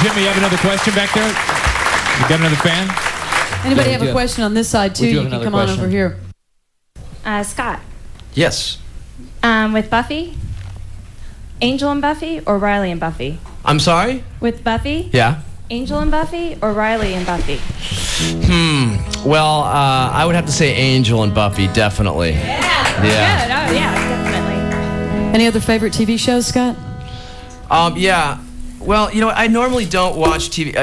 Jimmy, you have another question back there? You got another fan? Anybody have a question on this side, too? You can come on over here. Scott. Yes. With Buffy? Angel and Buffy or Riley and Buffy? I'm sorry? With Buffy? Yeah. Angel and Buffy or Riley and Buffy? Well, I would have to say Angel and Buffy, definitely. Yeah. Good. Oh, yeah, definitely. Any other favorite TV shows, Scott? Yeah. Well, you know, I normally don't watch TV.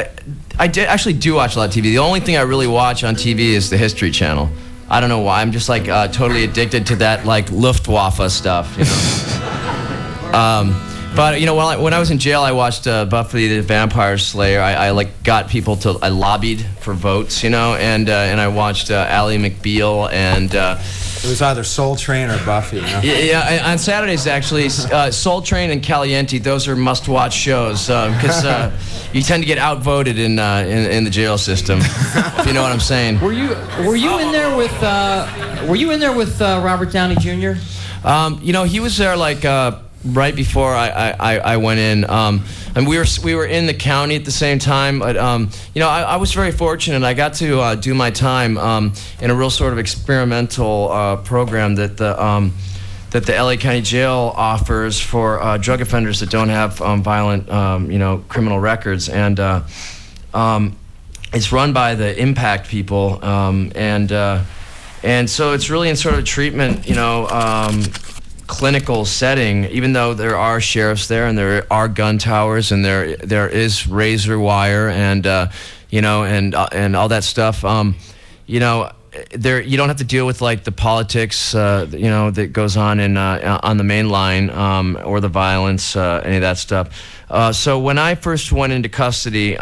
I actually do watch a lot of TV. The only thing I really watch on TV is the History Channel. I don't know why. I'm just like totally addicted to that like Luftwaffe stuff, you know. But you know, when I was in jail, I watched Buffy the Vampire Slayer. I like got people to. I lobbied for votes, you know, and I watched Ally McBeal and. It was either Soul Train or Buffy. You know? Yeah, on Saturdays actually, Soul Train and Caliente. Those are must-watch shows because you tend to get outvoted in the jail system. If you know what I'm saying. Were you in there with Robert Downey Jr.? You know, he was there like right before I went in. And we were in the county at the same time, but you know, I was very fortunate. I got to do my time in a real sort of experimental program that the LA County Jail offers for drug offenders that don't have violent, you know, criminal records, and it's run by the Impact people, and so it's really in sort of treatment, you know. Clinical setting, even though there are sheriffs there and there are gun towers and there is razor wire and you know and all that stuff, you know, there you don't have to deal with like the politics you know that goes on on the main line or the violence, any of that stuff. So when I first went into custody,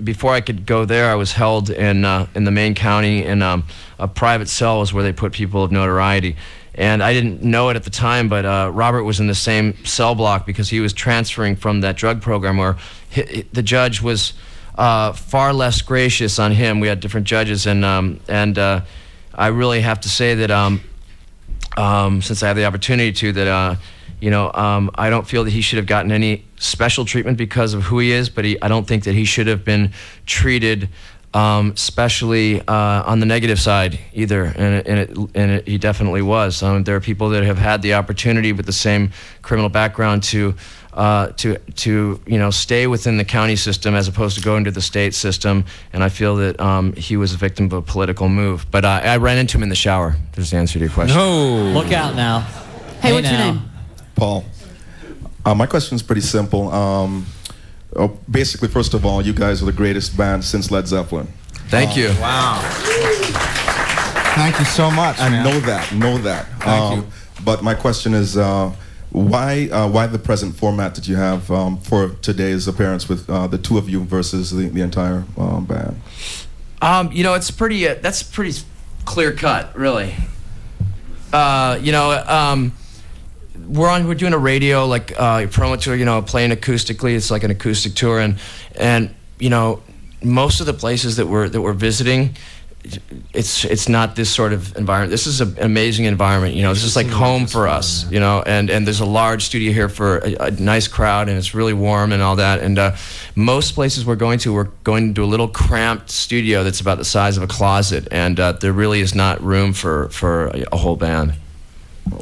before I could go there, I was held in the main county in a private cell was where they put people of notoriety. And I didn't know it at the time, but Robert was in the same cell block because he was transferring from that drug program where the judge was far less gracious on him. We had different judges, and I really have to say that since I have the opportunity to, that you know, I don't feel that he should have gotten any special treatment because of who he is, but I don't think that he should have been treated especially on the negative side either, and he definitely was. There are people that have had the opportunity with the same criminal background to you know stay within the county system as opposed to go into the state system, and I feel that he was a victim of a political move. But I ran into him in the shower. Just to answer your question. No, look out now. Hey, what's your name? Paul. My question is pretty simple. Basically, first of all, you guys are the greatest band since Led Zeppelin. Thank you. Wow. Thank you so much. And man. know that. Thank you. But my question is, why the present format that you have for today's appearance with the two of you versus the entire band? You know, it's pretty. That's pretty clear cut, really. You know. We're doing a radio like promo tour, you know, playing acoustically. It's like an acoustic tour, and you know, most of the places that we're visiting, it's not this sort of environment. This is an amazing environment, you know. This is like home for us, you know. And there's a large studio here for a nice crowd, and it's really warm and all that. And most places we're going to a little cramped studio that's about the size of a closet, and there really is not room for a whole band.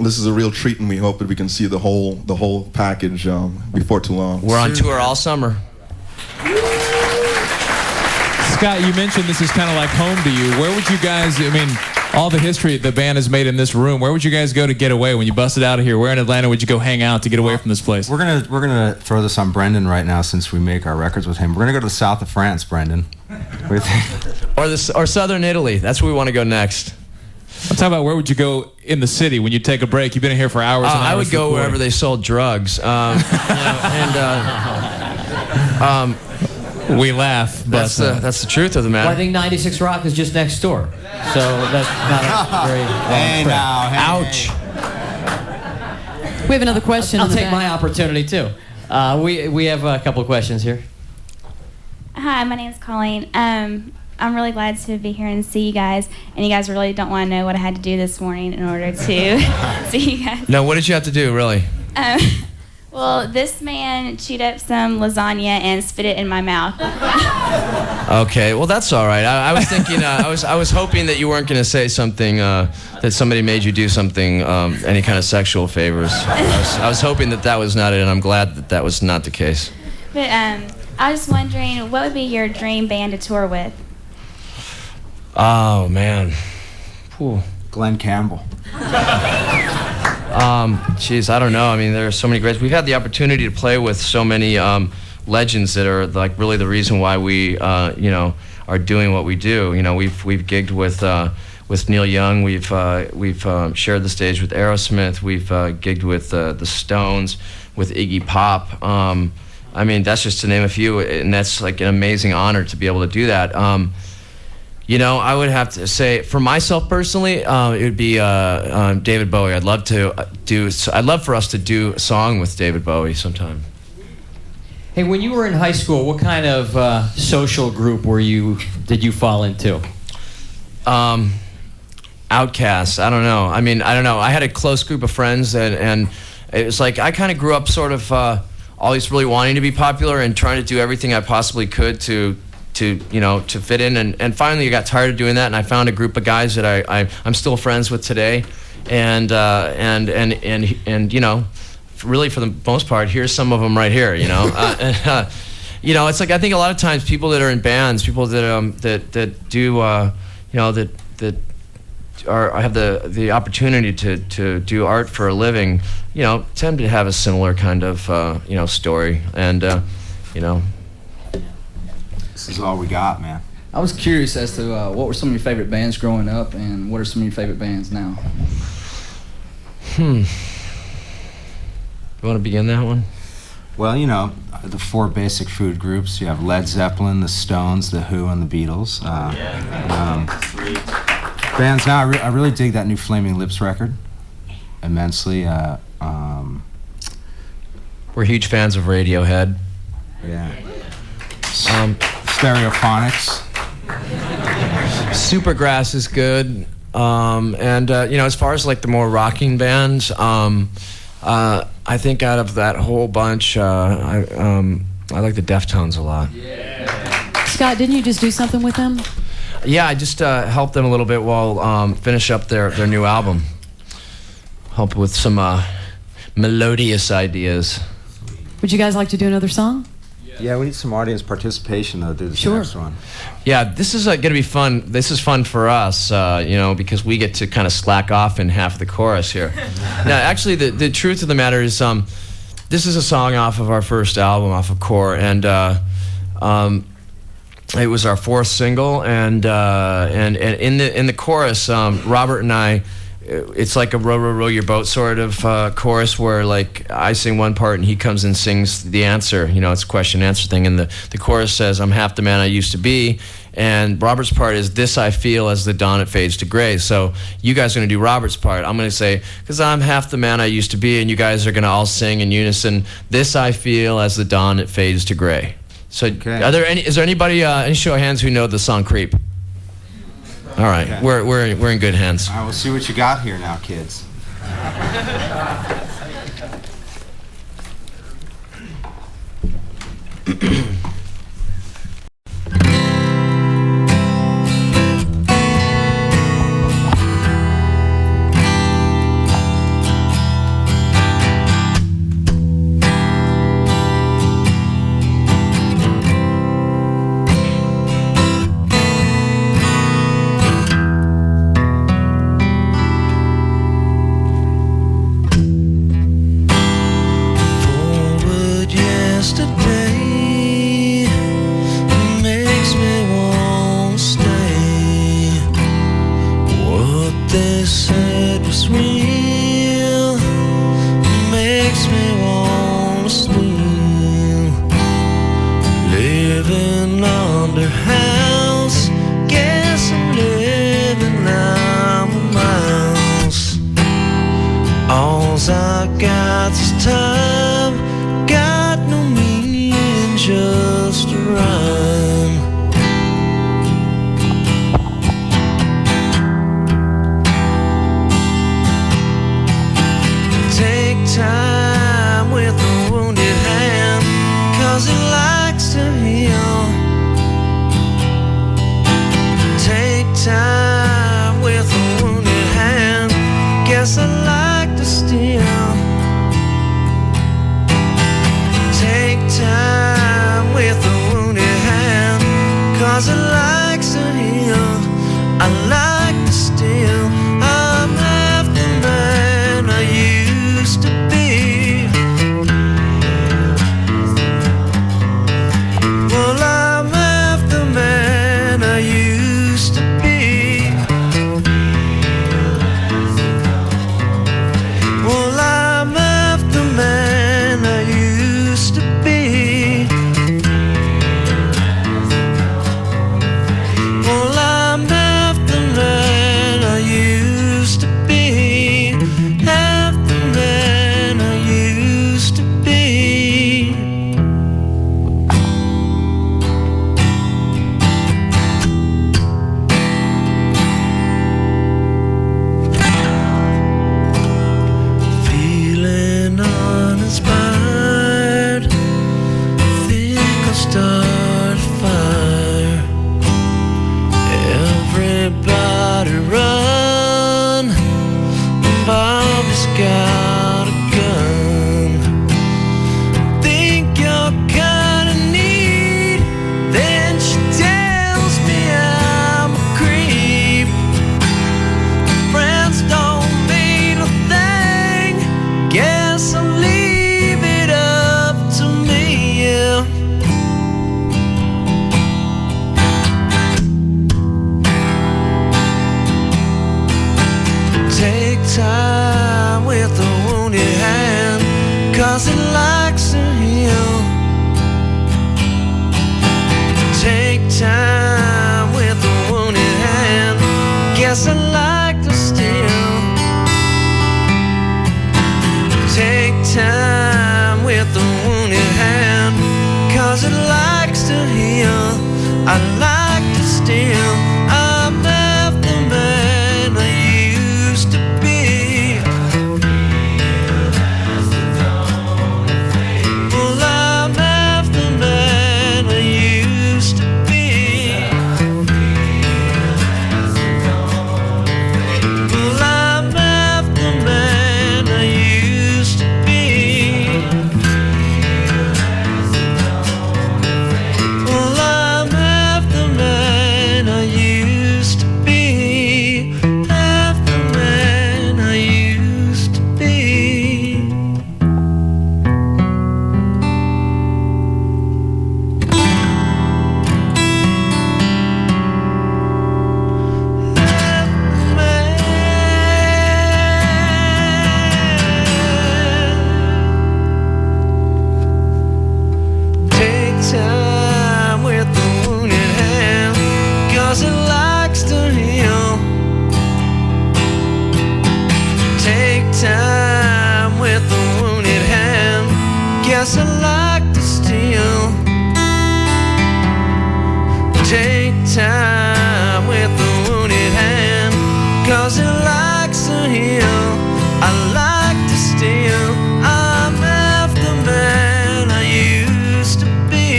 This is a real treat, and we hope that we can see the whole package before too long. We're on tour all summer. Scott, you mentioned this is kind of like home to you. Where would you guys, I mean, all the history the band has made in this room, where would you guys go to get away when you busted out of here? Where in Atlanta would you go hang out to get away from this place? We're gonna throw this on Brendan right now since we make our records with him. We're gonna go to the south of France, Brendan. Or southern Italy. That's where we want to go next. I'm talking about where would you go in the city when you take a break? You've been in here for hours and hours. I would go wherever they sold drugs. You know, and we laugh, but that's the truth of the matter. Well, I think 96 Rock is just next door, so that's not a very hey now, hey, ouch. We have another question. I'll take my opportunity too. We have a couple of questions here. Hi, my name's Colleen. I'm really glad to be here and see you guys. And you guys really don't want to know what I had to do this morning in order to see you guys. No, what did you have to do, really? Well, this man chewed up some lasagna and spit it in my mouth. Okay, well that's all right. I was thinking, I was hoping that you weren't going to say something that somebody made you do something, any kind of sexual favors. I was hoping that was not it, and I'm glad that was not the case. But I was wondering, what would be your dream band to tour with? Oh man, Whew. Glenn Campbell. Geez, I don't know. I mean, there are so many greats. We've had the opportunity to play with so many legends that are like really the reason why we, are doing what we do. You know, we've gigged with Neil Young. We've shared the stage with Aerosmith. We've gigged with the Stones, with Iggy Pop. I mean, that's just to name a few, and that's like an amazing honor to be able to do that. I would have to say, for myself personally, it would be David Bowie. I'd love for us to do a song with David Bowie sometime. Hey, when you were in high school, what kind of social group did you fall into? Outcasts. I don't know. I mean, I don't know. I had a close group of friends, and it was like I kind of grew up sort of always really wanting to be popular and trying to do everything I possibly could to fit in, and finally I got tired of doing that, and I found a group of guys that I'm still friends with today, and really for the most part, here's some of them right here. It's like I think a lot of times people that are in bands, people that do that have the opportunity to do art for a living, tend to have a similar kind of story, and This is all we got, man. I was curious as to what were some of your favorite bands growing up, and what are some of your favorite bands now? You want to begin that one? Well, the four basic food groups. You have Led Zeppelin, the Stones, the Who, and the Beatles. Bands now, I really dig that new Flaming Lips record immensely. We're huge fans of Radiohead. Yeah. Stereophonics. Supergrass is good. As far as like the more rocking bands, I think out of that whole bunch, I like the Deftones a lot. Scott, didn't you just do something with them? Yeah, I just helped them a little bit while finish up their new album. Help with some melodious ideas. Would you guys like to do another song? Yeah, we need some audience participation, though, to do this next one. Yeah, this is going to be fun. This is fun for us, because we get to kind of slack off in half of the chorus here. Now, actually, the truth of the matter is this is a song off of our first album, off of Core, and it was our fourth single, and in the chorus, Robert and I, it's like a row, row, row your boat sort of chorus where like I sing one part and he comes and sings the answer. It's a question answer thing, and the chorus says, "I'm half the man I used to be," and Robert's part is, "This I feel as the dawn it fades to gray." So you guys are going to do Robert's part. I'm going to say, "'Cause I'm half the man I used to be," and you guys are going to all sing in unison, "This I feel as the dawn it fades to gray." So is there anybody, any show of hands who know the song Creep? All right, okay. We're in good hands. All right, we'll see what you got here now, kids. Take time with the start a fire. Everybody run. Bobby's got a gun. Think you're kinda neat. Then she tells me I'm a creep. Friends don't mean a thing. Guess I'll leave it up to me, yeah. Take time with a wounded hand, 'cause it likes to heal. Take time with a wounded hand. Guess I like to steal. Take time with a wounded hand, 'cause it likes to heal. I like to steal. I'm half the man I used to be. Well, I'm half the man I used to be. Well, I'm half the man I used to be. Well, I'm half the man I used to be. Half the man I used to be. Take time with the wounded hand, 'cause it likes to heal. Take time with the wounded hand. Guess I like to steal. Take time with the wounded hand, 'cause it likes to heal. I like to steal. I'm half the man I used to be.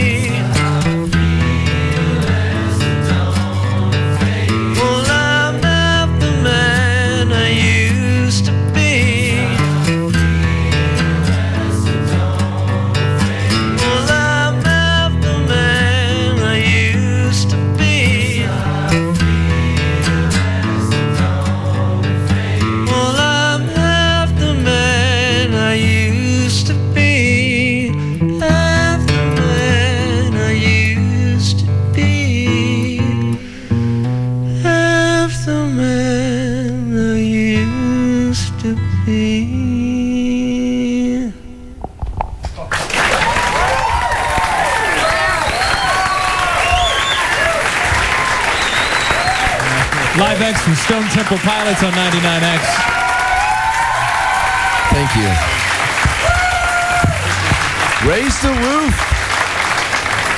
Well, I'm half the man I used to be. Well, I'm half the man I used to be. Well, I'm half the man I used to be. Half the man I used to be. Half the man I used to be. Live X from Stone Temple Pilots on 99X. Thank you. Raise the roof.